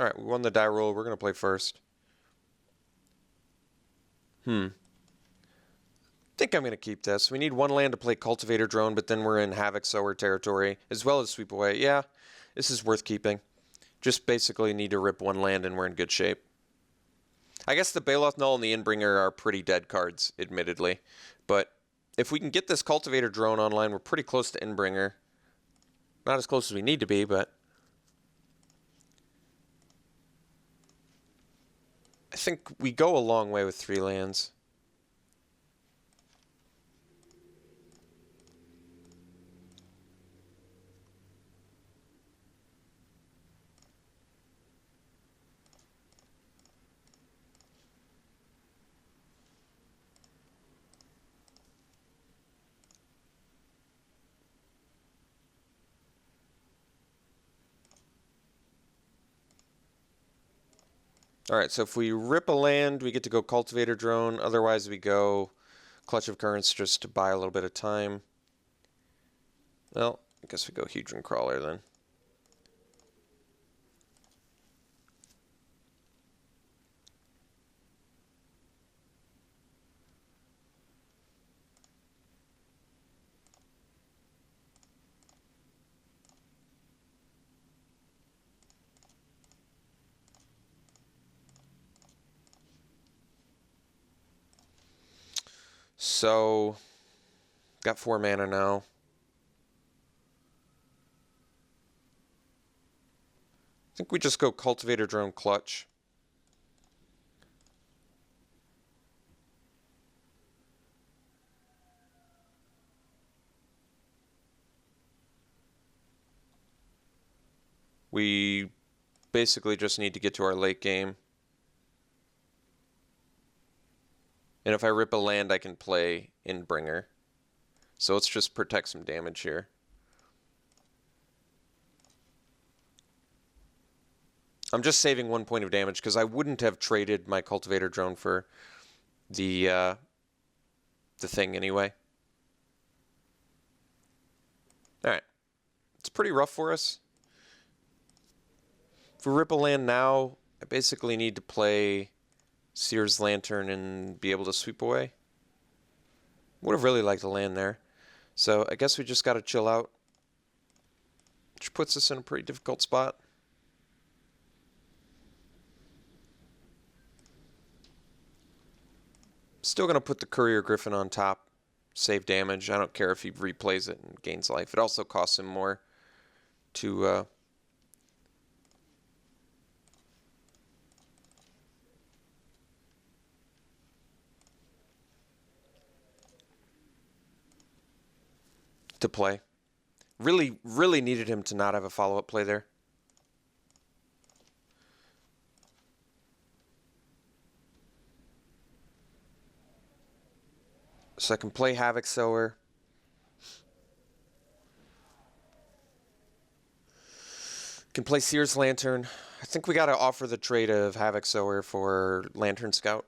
Alright, we won the die roll. We're going to play first. I think I'm going to keep this. We need one land to play Cultivator Drone, but then we're in Havoc Sower territory, as well as Sweep Away. Yeah, this is worth keeping. Just basically need to rip one land and we're in good shape. I guess the Baloth Null and the Inbringer are pretty dead cards, admittedly. But if we can get this Cultivator Drone online, we're pretty close to Inbringer. Not as close as we need to be, but I think we go a long way with 3 lands. Alright, so if we rip a land, we get to go Cultivator Drone. Otherwise, we go Clutch of Currents just to buy a little bit of time. Well, I guess we go Hedron Crawler then. So, got 4 mana now. I think we just go Cultivator Drone Clutch. We basically just need to get to our late game. And if I rip a land, I can play Inbringer. So let's just protect some damage here. I'm just saving 1 point of damage because I wouldn't have traded my Cultivator Drone for the thing anyway. Alright. It's pretty rough for us. If we rip a land now, I basically need to play Seer's Lantern and be able to sweep away. Would have really liked to land there. So I guess we just got to chill out. Which puts us in a pretty difficult spot. Still going to put the Courier Griffin on top. Save damage. I don't care if he replays it and gains life. It also costs him more to play. Really needed him to not have a follow-up play there. So I can play Havoc Sower. Can play Seer's Lantern. I think we got to offer the trade of Havoc Sower for Lantern Scout.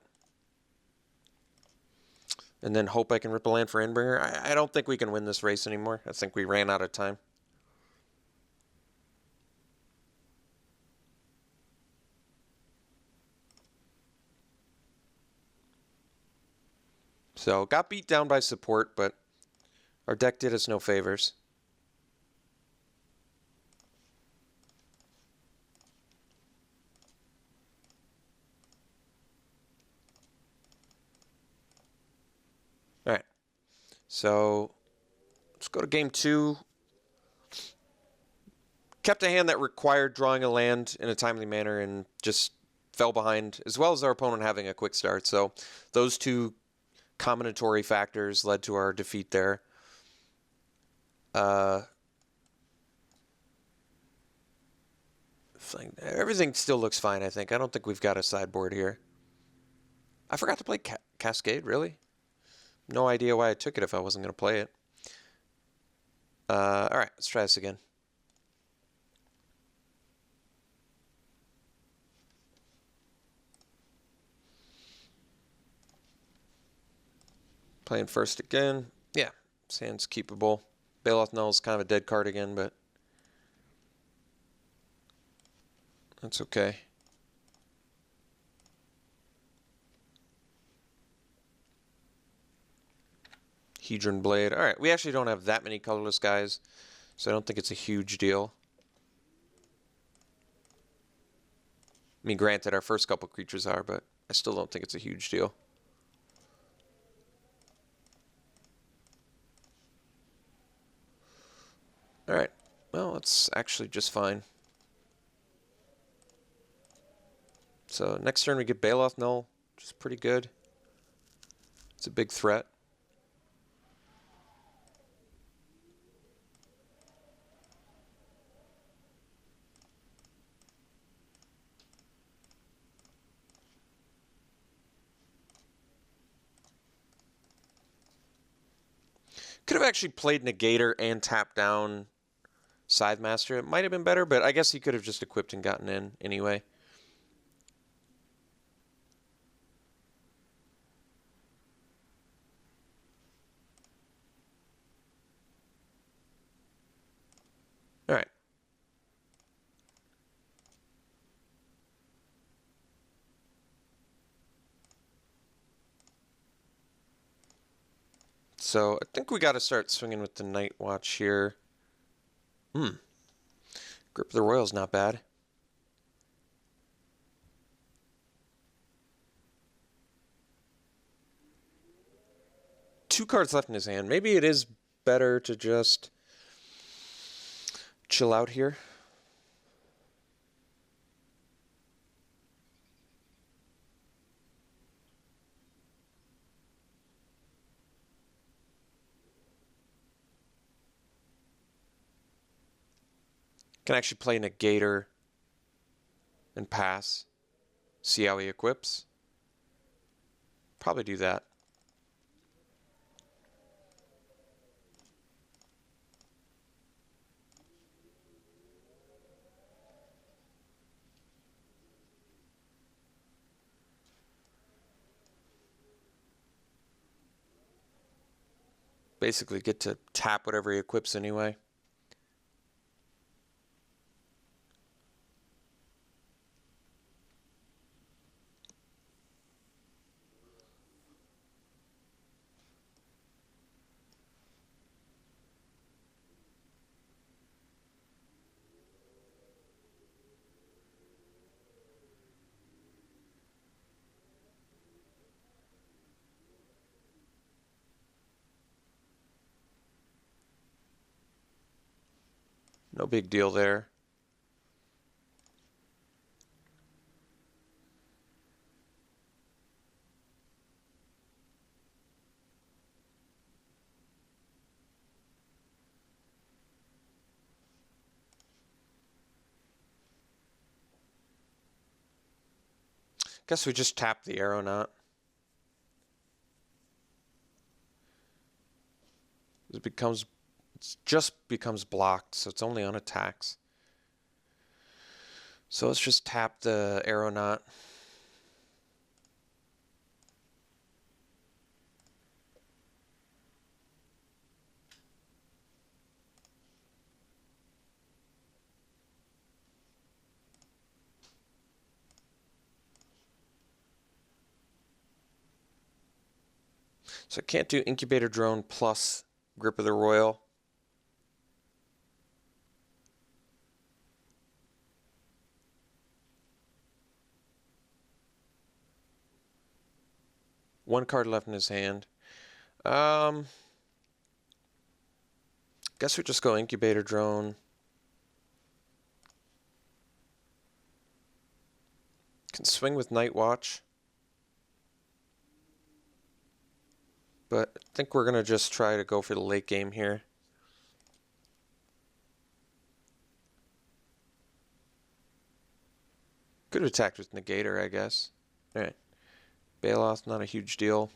And then hope I can rip a land for Inbringer. I don't think we can win this race anymore. I think we ran out of time. So, got beat down by support, but our deck did us no favors. Alright. So, let's go to game 2. Kept a hand that required drawing a land in a timely manner and just fell behind, as well as our opponent having a quick start. So, those two combinatory factors led to our defeat there. Everything still looks fine, I think. I don't think we've got a sideboard here. I forgot to play Cascade, really? No idea why I took it if I wasn't going to play it. Alright, let's try this again. Playing first again. Yeah, Sand's keepable. Baloth Null is kind of a dead card again, but That's okay. Hedron Blade. Alright, we actually don't have that many colorless guys, so I don't think it's a huge deal. I mean, granted, our first couple creatures are, but I still don't think it's a huge deal. Alright, well, it's actually just fine. So next turn we get Baloth Null, which is pretty good. It's a big threat. Could have actually played Negator and tapped down Scythe Master. It might have been better, but I guess he could have just equipped and gotten in anyway. Alright. So I think we got to start swinging with the Nightwatch here. Grip of the Royal's not bad. Two cards left in his hand. Maybe it is better to just chill out here. Can actually play Negator and pass. See how he equips. Probably do that. Basically get to tap whatever he equips anyway. No big deal there. Guess we just tap the Aeronaut. It just becomes blocked, so it's only on attacks. So let's just tap the Aeronaut. So I can't do Incubator Drone plus Grip of the Royal. One card left in his hand. Guess we just go Incubator Drone. Can swing with Nightwatch. But I think we're going to just try to go for the late game here. Could have attacked with Negator, I guess. Alright. Baloth, not a huge deal.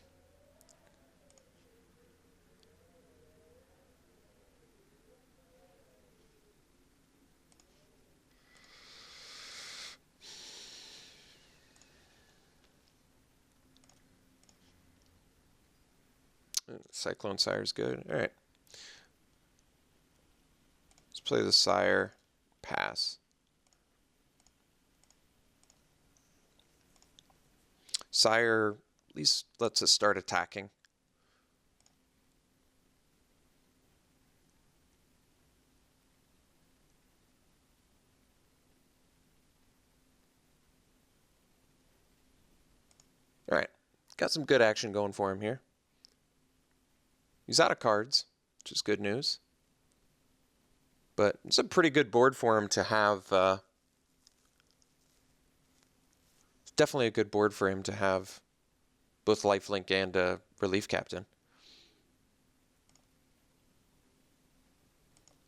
Cyclone Sire's good. Alright. Let's play the Sire. Pass. Sire at least lets us start attacking. All right, got some good action going for him here. He's out of cards, which is good news. But it's a pretty good board for him to have. It's definitely a good board for him to have both lifelink and a relief captain.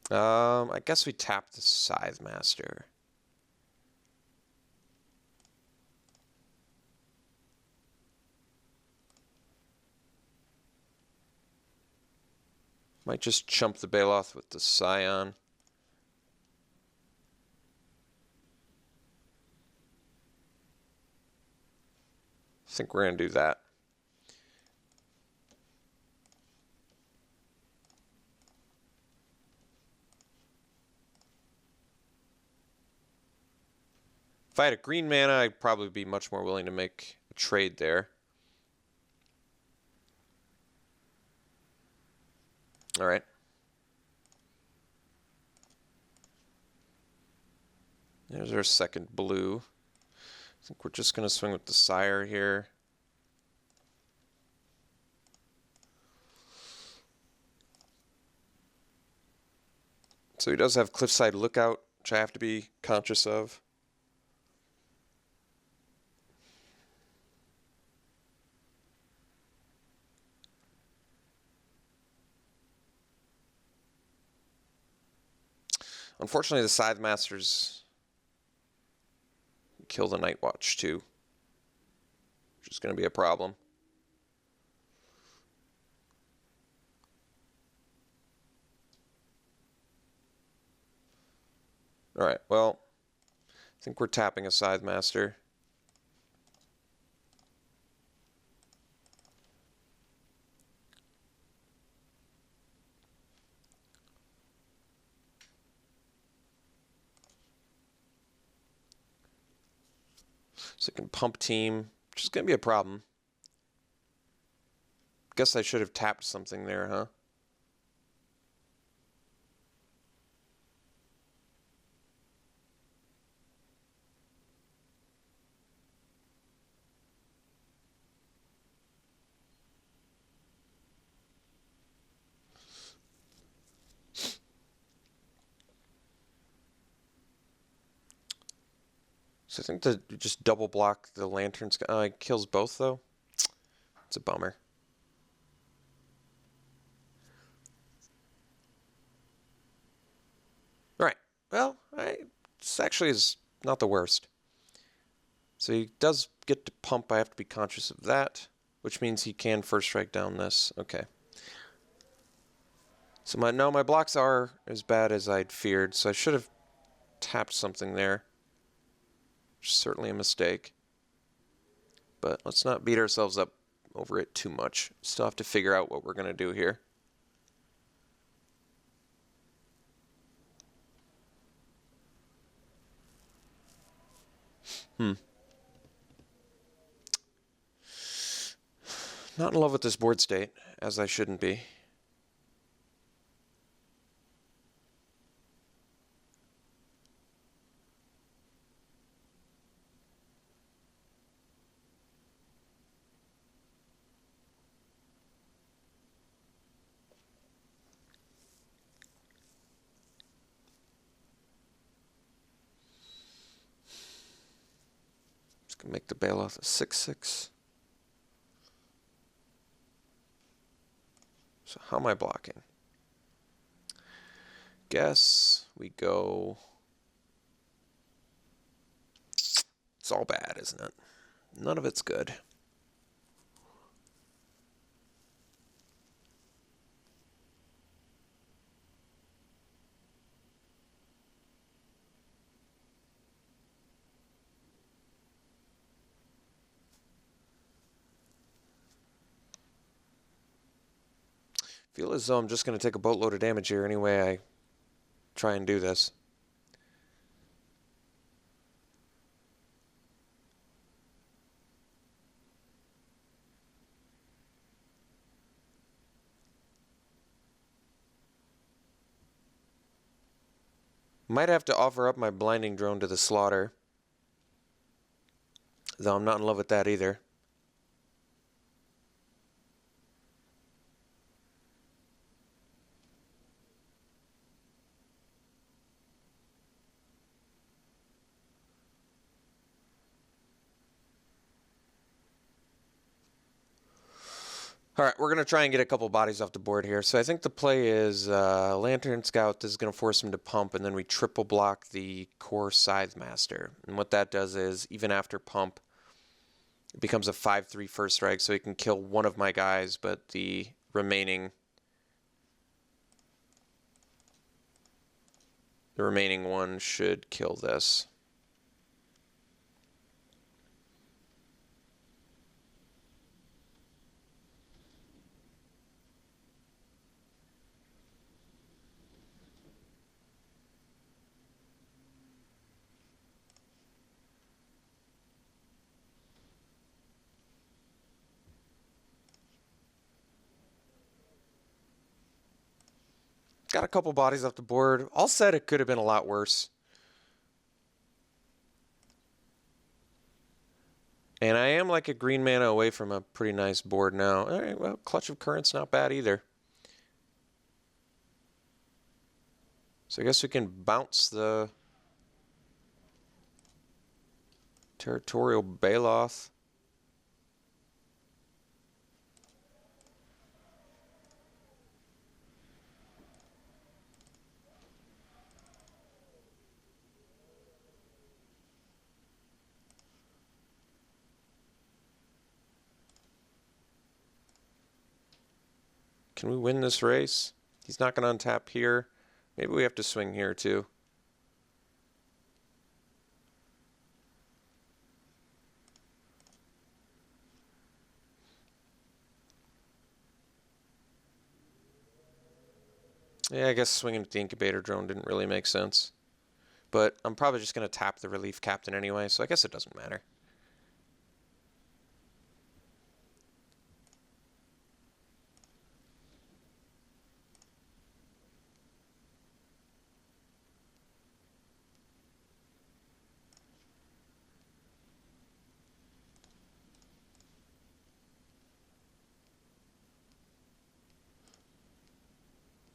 I guess we tap the Scythe Master. Might just chump the Baloth with the Scion. I think we're going to do that. If I had a green mana, I'd probably be much more willing to make a trade there. All right. There's our second blue. I think we're just going to swing with the Sire here. So he does have Cliffside Lookout, which I have to be conscious of. Unfortunately, the Scythe Masters kill the Nightwatch too, which is going to be a problem. All right, well, I think we're tapping a Scythe Master. So it can pump team, which is going to be a problem. Guess I should have tapped something there, huh? So I think to just double block the Lanterns, it kills both though. It's a bummer. All right, well, this actually is not the worst. So he does get to pump, I have to be conscious of that, which means he can first strike down this. Okay. So my blocks are as bad as I'd feared, so I should have tapped something there. Certainly a mistake. But let's not beat ourselves up over it too much. Still have to figure out what we're going to do here. Not in love with this board state, as I shouldn't be. Just gonna make the Baloth a 6/6. So how am I blocking? Guess we go. It's all bad, isn't it? None of it's good. Feel as though I'm just going to take a boatload of damage here anyway I try and do this. Might have to offer up my blinding drone to the slaughter. Though I'm not in love with that either. All right, we're going to try and get a couple bodies off the board here. So I think the play is Lantern Scout. This is going to force him to pump, and then we triple block the core Scythe Master. And what that does is, even after pump, it becomes a 5/3 first strike, so he can kill one of my guys, but the remaining one should kill this. Got a couple bodies off the board. All said, it could have been a lot worse. And I am like a green mana away from a pretty nice board now. All right, well, Clutch of Current's not bad either. So I guess we can bounce the Territorial Baloth. Can we win this race? He's not going to untap here. Maybe we have to swing here too. Yeah, I guess swinging with the Incubator Drone didn't really make sense. But I'm probably just going to tap the Relief Captain anyway, so I guess it doesn't matter.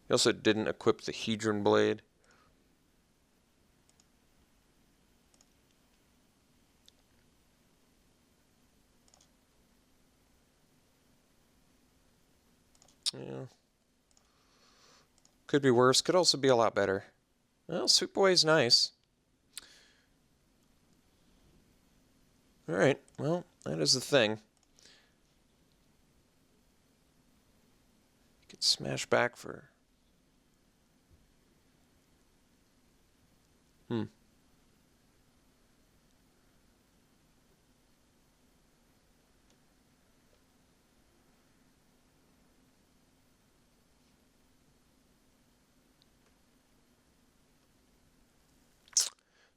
He also didn't equip the Hedron Blade. Yeah. Could be worse. Could also be a lot better. Well, Sweep Away's nice. Alright, well, that is the thing. Get smashed back for...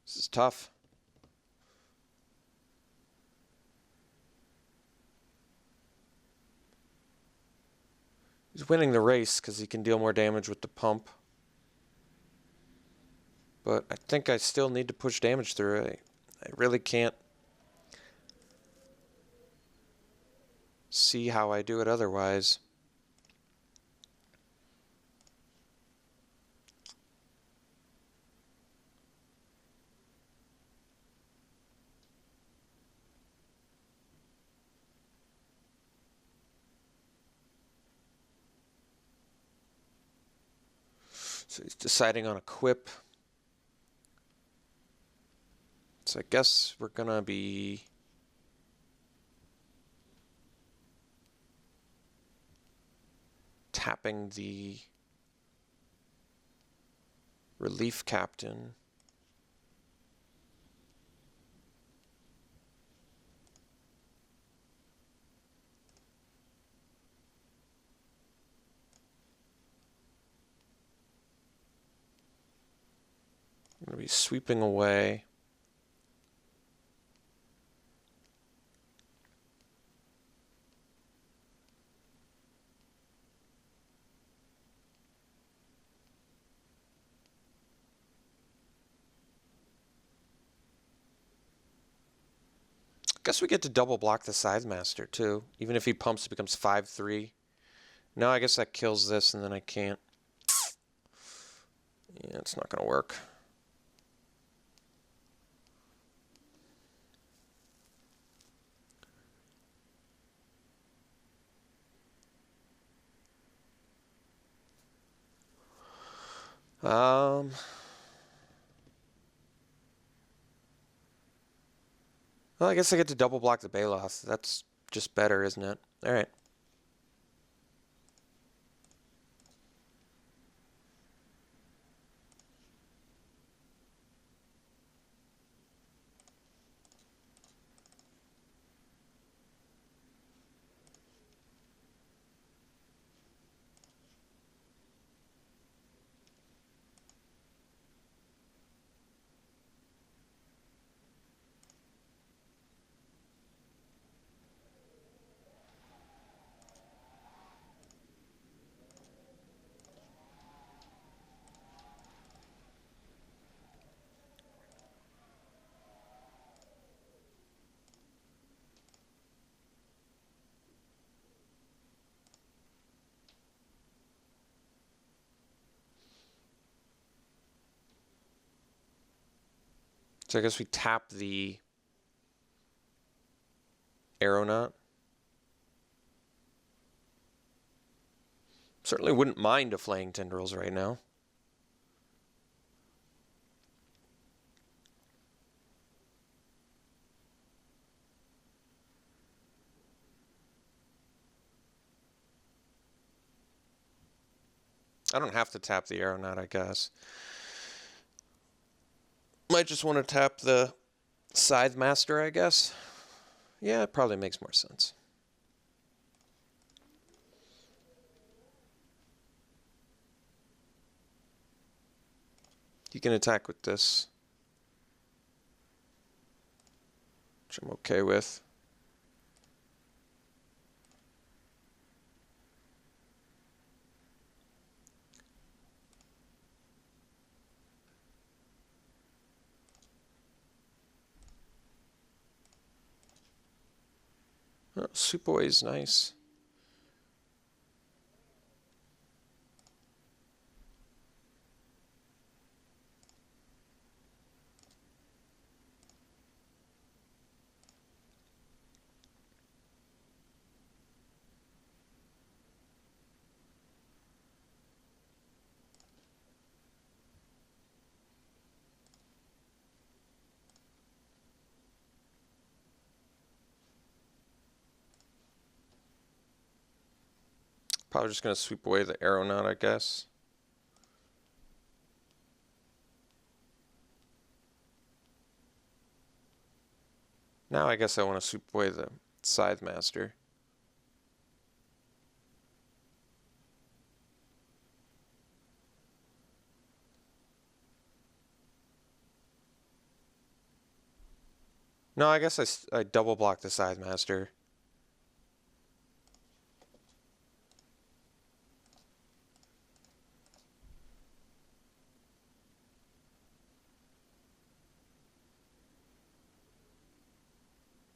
This is tough. He's winning the race because he can deal more damage with the pump. But I think I still need to push damage through it. I really can't see how I do it otherwise. So he's deciding on a quip. So I guess we're gonna be tapping the Relief Captain. I'm gonna be sweeping away. Guess we get to double block the Scythe Master too. Even if he pumps, it becomes 5/3. No, I guess that kills this, and then I can't. Yeah, it's not going to work. Well, I guess I get to double block the Baloth. That's just better, isn't it? All right. So I guess we tap the Aeronaut. Certainly wouldn't mind a Flaying Tendrils right now. I don't have to tap the Aeronaut, I guess. Might just want to tap the Scythe Master, I guess. Yeah, it probably makes more sense. You can attack with this, which I'm okay with. Oh, Sweep Away is nice. Probably just going to sweep away the Aeronaut, I guess. Now I guess I want to sweep away the Scythe Master. No, I guess I double block the Scythe Master.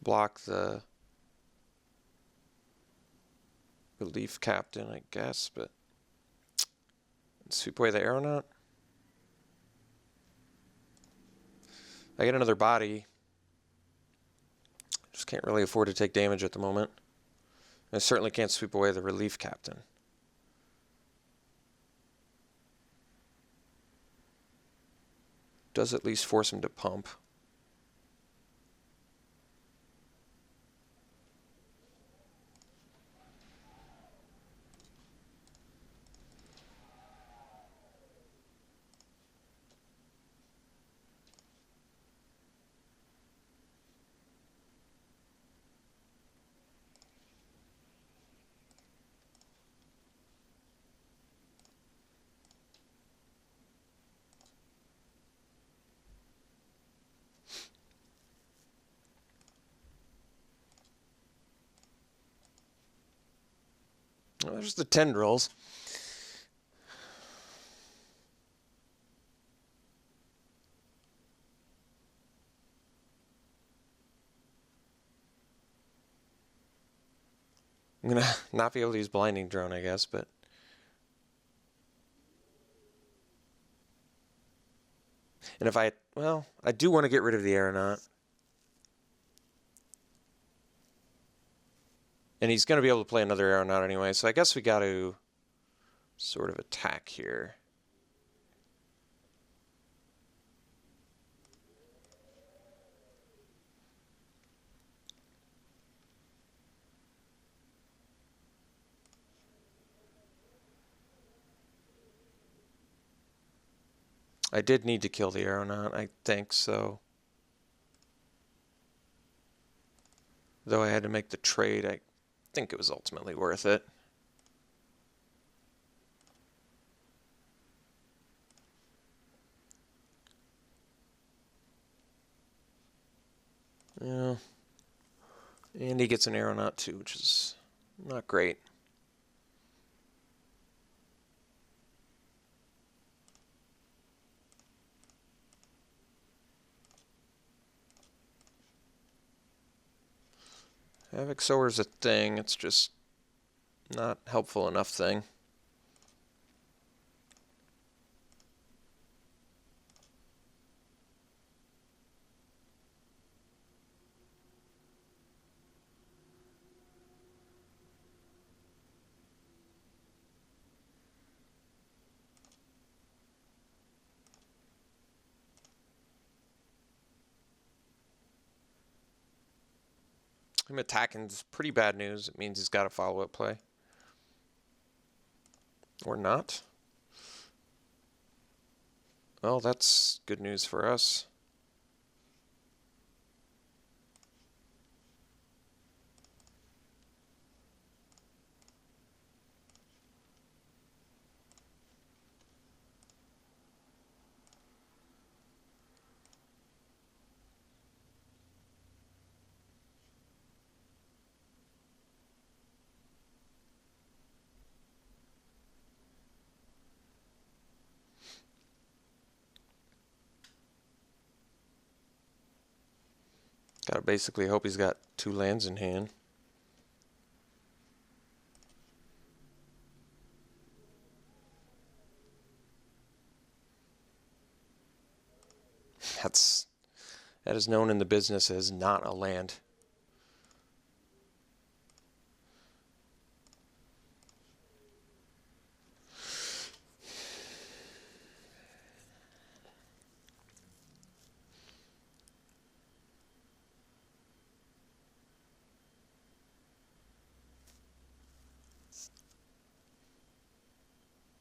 Block the Relief Captain, I guess, but sweep away the Aeronaut. I get another body. Just can't really afford to take damage at the moment. I certainly can't sweep away the Relief Captain. Does at least force him to pump. Well, there's the Tendrils. I'm going to not be able to use blinding drone, I guess, but... And if I... Well, I do want to get rid of the aeronaut. And he's going to be able to play another aeronaut anyway, so I guess we got to sort of attack here. I did need to kill the aeronaut, I think, so. Though I had to make the trade, I think it was ultimately worth it. Yeah. And he gets an aeronaut too, which is not great. Havoc Sower's a thing, it's just not helpful enough thing. Him attacking is pretty bad news. It means he's got a follow-up play. Or not. Well, that's good news for us. Gotta basically hope he's got 2 lands in hand. That is known in the business as not a land.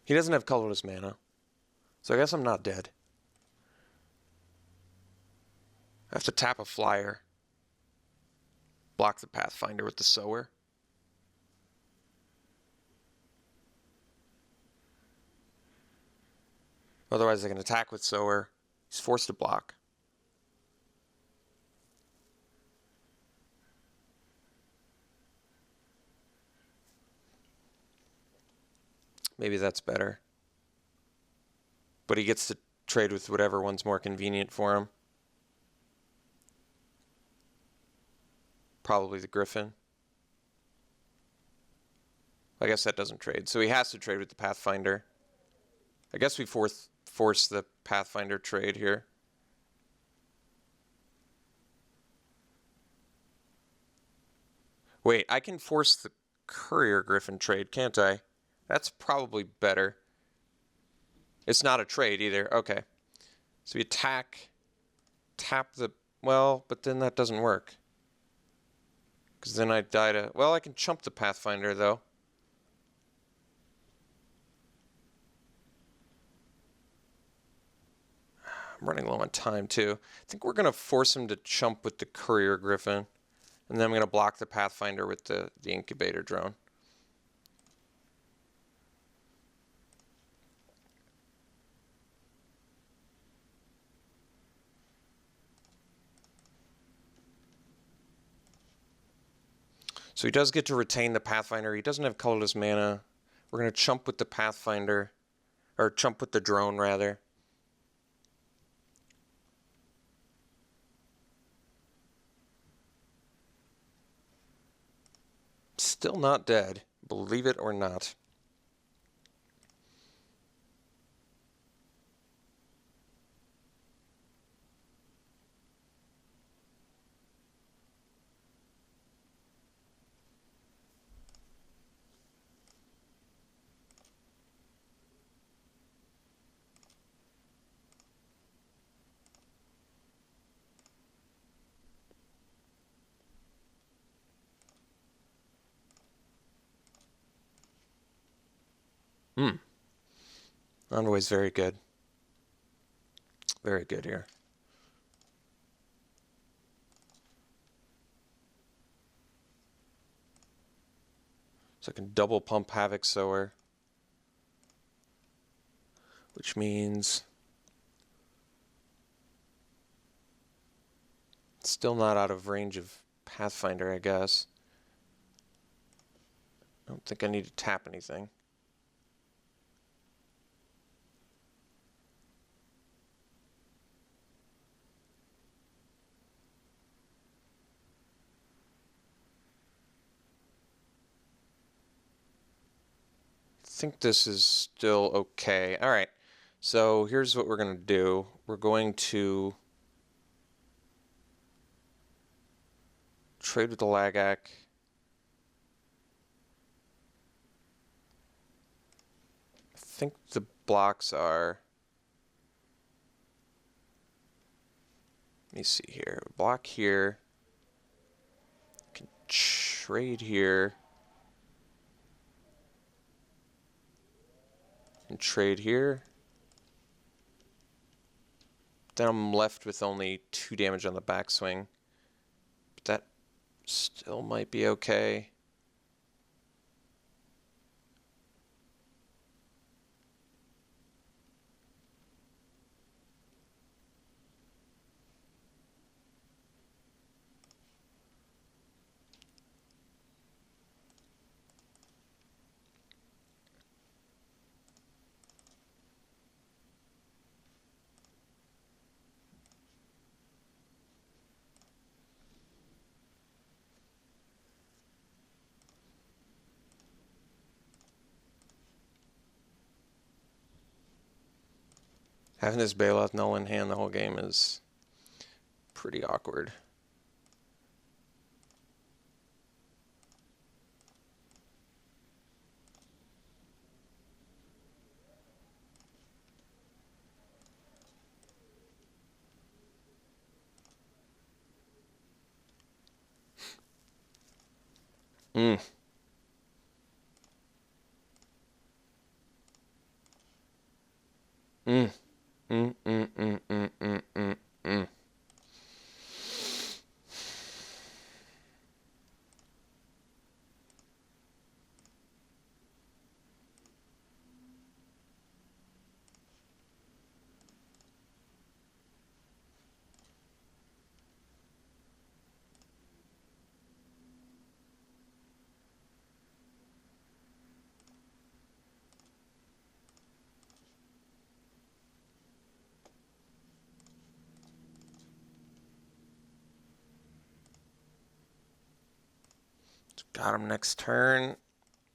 He doesn't have colorless mana, so I guess I'm not dead. I have to tap a flyer. Block the Pathfinder with the Sower. Otherwise I can attack with Sower. He's forced to block. Maybe that's better. But he gets to trade with whatever one's more convenient for him. Probably the Griffin. I guess that doesn't trade. So he has to trade with the Pathfinder. I guess we force the Pathfinder trade here. Wait, I can force the Courier Griffin trade, can't I? That's probably better. It's not a trade either. Okay. So we attack, tap the... Well, but then that doesn't work. Because then I die to... Well, I can chump the Pathfinder, though. I'm running low on time, too. I think we're going to force him to chump with the Courier Griffin. And then I'm going to block the Pathfinder with the Incubator Drone. So he does get to retain the Pathfinder. He doesn't have colorless mana. We're going to chump with the Pathfinder. Or chump with the drone, rather. Still not dead, believe it or not. Envoy's very good. Very good here. So I can double pump Havoc Sower, which means it's still not out of range of Pathfinder, I guess. I don't think I need to tap anything. I think this is still okay. All right, so here's what we're going to do. We're going to trade with the Lagac. I think the blocks are... Let me see here. Block here. Can trade here. And trade here. Then I'm left with only 2 damage on the backswing. But that still might be okay. Having this Bailout Null in hand the whole game is pretty awkward. Mm. Mm. Mm, mm, mm, mm, mm, mm, mm. Got him next turn,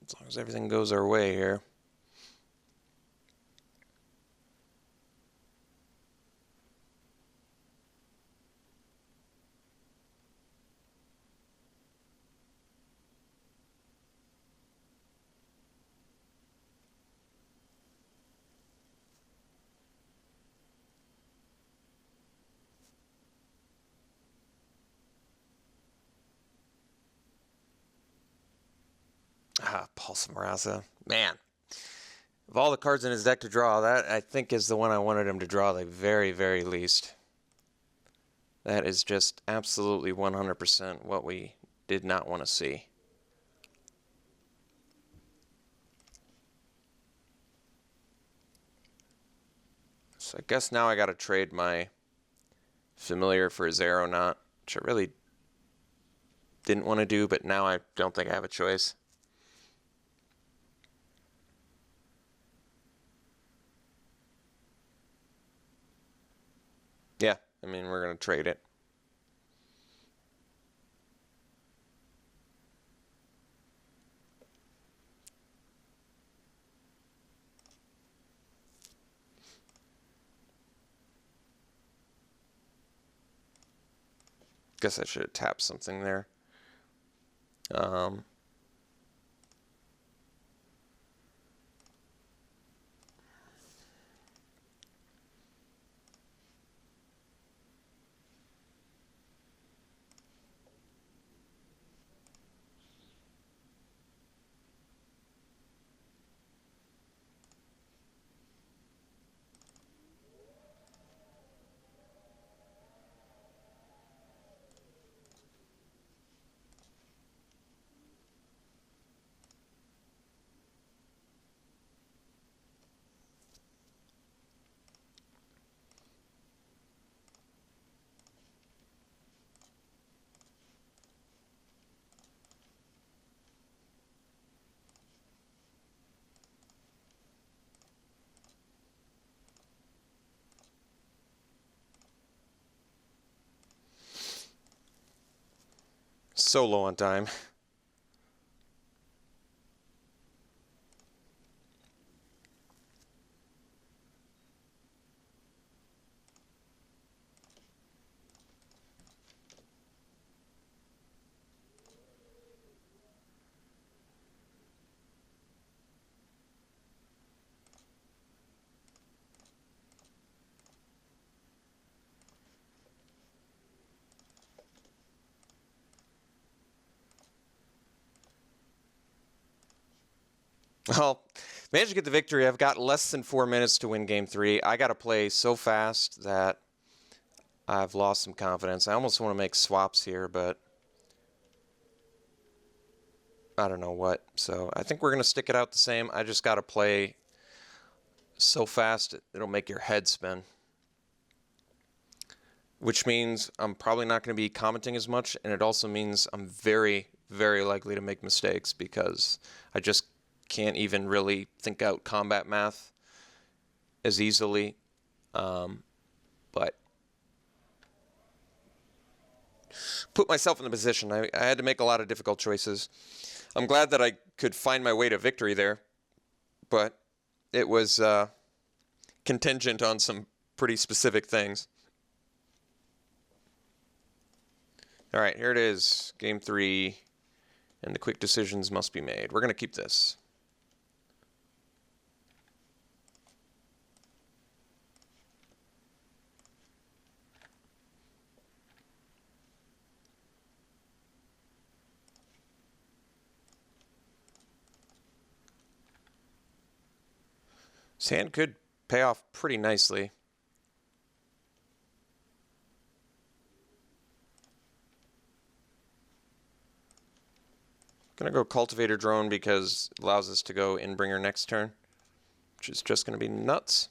as long as everything goes our way here. Pulse Marasa. Man, of all the cards in his deck to draw, that I think is the one I wanted him to draw the very, very least. That is just absolutely 100% what we did not want to see. So I guess now I got to trade my Familiar for his Aeronaut, which I really didn't want to do, but now I don't think I have a choice. Yeah, I mean, we're going to trade it. Guess I should have tapped something there. Um, so low on time. Well, managed to get the victory. I've got less than 4 minutes to win game 3. I got to play so fast that I've lost some confidence. I almost want to make swaps here, but I don't know what. So I think we're going to stick it out the same. I just got to play so fast it'll make your head spin. Which means I'm probably not going to be commenting as much, and it also means I'm very, very likely to make mistakes because I just can't even really think out combat math as easily. But put myself in the position. I had to make a lot of difficult choices. I'm glad that I could find my way to victory there, but it was contingent on some pretty specific things. All right, here it is, game 3, and the quick decisions must be made. We're going to keep this. This hand could pay off pretty nicely. Gonna go Cultivator Drone because it allows us to go Inbringer next turn, which is just gonna be nuts.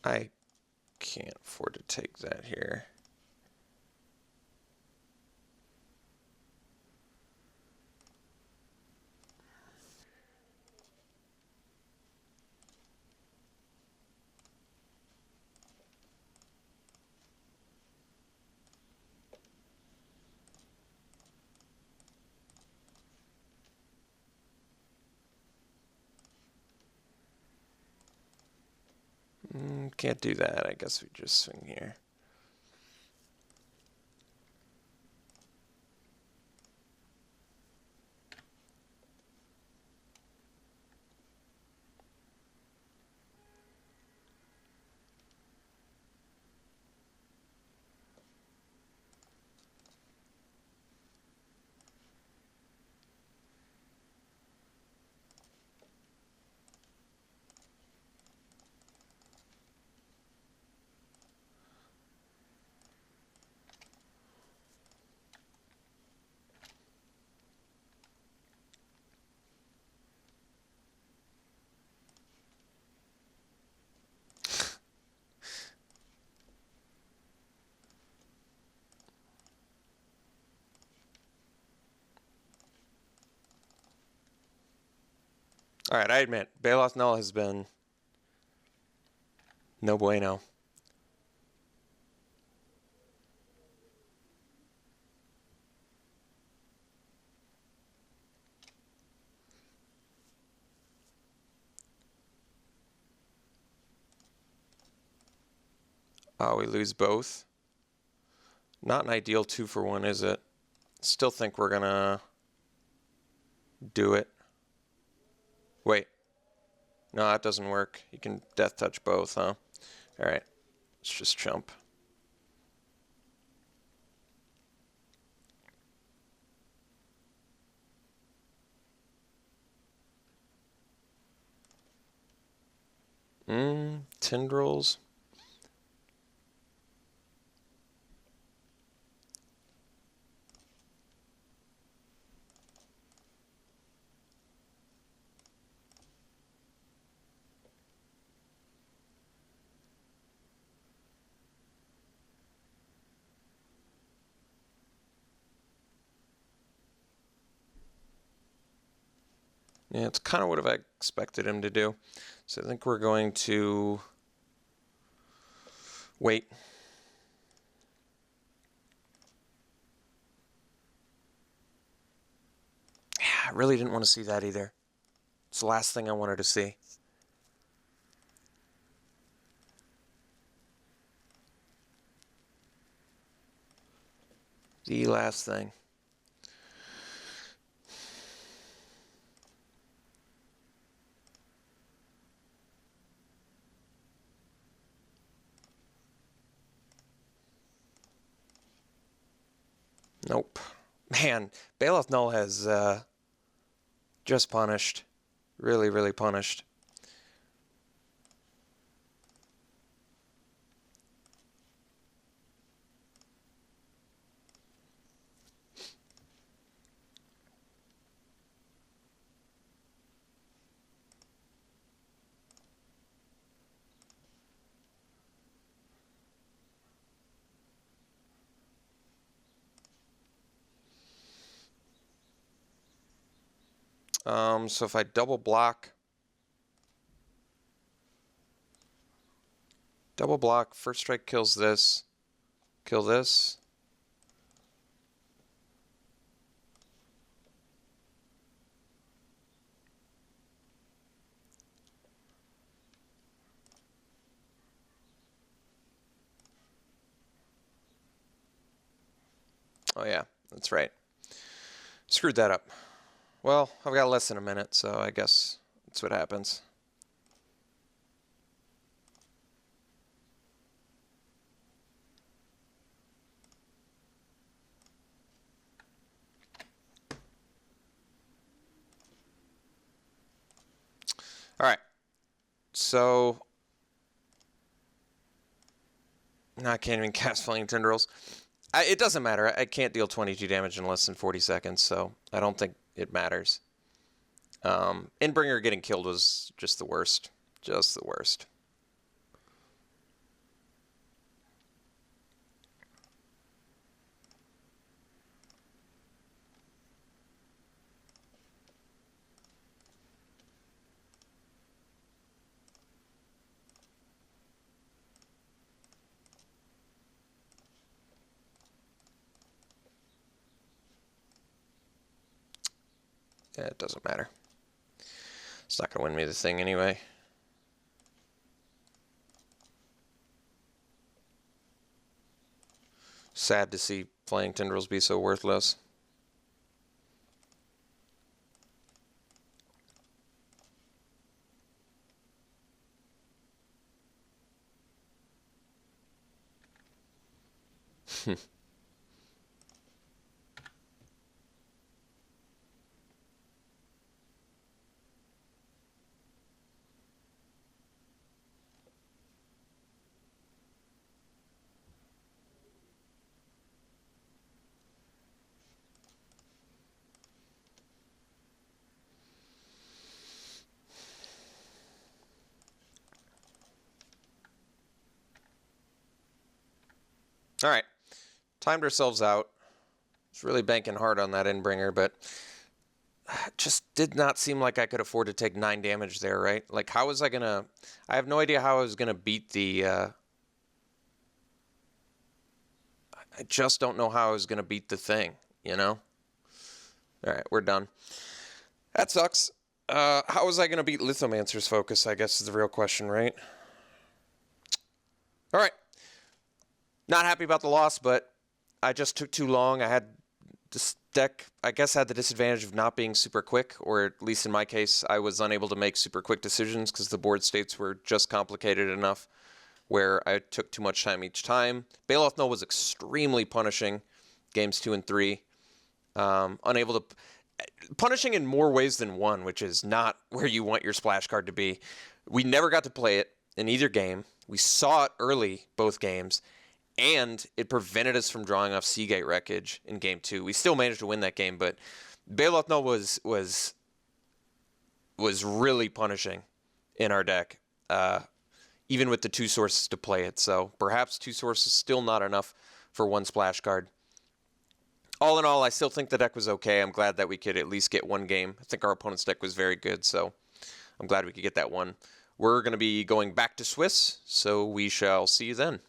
I can't afford to take that here. Can't do that. I guess we just swing here. All right, I admit, Bailoff Null has been no bueno. Oh, we lose both. Not an ideal 2-for-1, is it? Still think we're gonna do it. Wait. No, that doesn't work. You can death touch both, huh? Alright. Let's just jump. Tendrils. Yeah, it's kind of what I expected him to do. So I think we're going to wait. Yeah, I really didn't want to see that either. It's the last thing I wanted to see. The last thing. Nope. Man, Bailoff Null has just punished. Really, really punished. So if I double block, first strike kills this, kill this. Oh yeah, that's right. Screwed that up. Well, I've got less than a minute, so I guess that's what happens. All right. So no, I can't even cast Flaying Tendrils. It doesn't matter. I can't deal 22 damage in less than 40 seconds, so I don't think it matters. Endbringer getting killed was just the worst. Just the worst. Yeah, it doesn't matter. It's not going to win me the thing anyway. Sad to see Flaying Tendrils be so worthless. All right, timed ourselves out. It's really banking hard on that Endbringer, but just did not seem like I could afford to take 9 damage there, right? Like, how was I gonna... I have no idea how I was gonna beat the... I just don't know how I was gonna beat the thing, you know? Alright, we're done. That sucks. How was I gonna beat Lithomancer's focus, I guess is the real question, right? Alright. Not happy about the loss, but I just took too long. I had... This deck, I guess, had the disadvantage of not being super quick, or at least in my case, I was unable to make super quick decisions because the board states were just complicated enough where I took too much time each time. Baloth Null was extremely punishing games 2 and 3. Unable to... Punishing in more ways than one, which is not where you want your splash card to be. We never got to play it in either game. We saw it early, both games. And it prevented us from drawing off Seagate Wreckage in Game 2. We still managed to win that game, but Baloth Null was really punishing in our deck, even with the 2 sources to play it. So perhaps 2 sources still not enough for 1 splash card. All in all, I still think the deck was okay. I'm glad that we could at least get 1 game. I think our opponent's deck was very good, so I'm glad we could get that one. We're going to be going back to Swiss, so we shall see you then.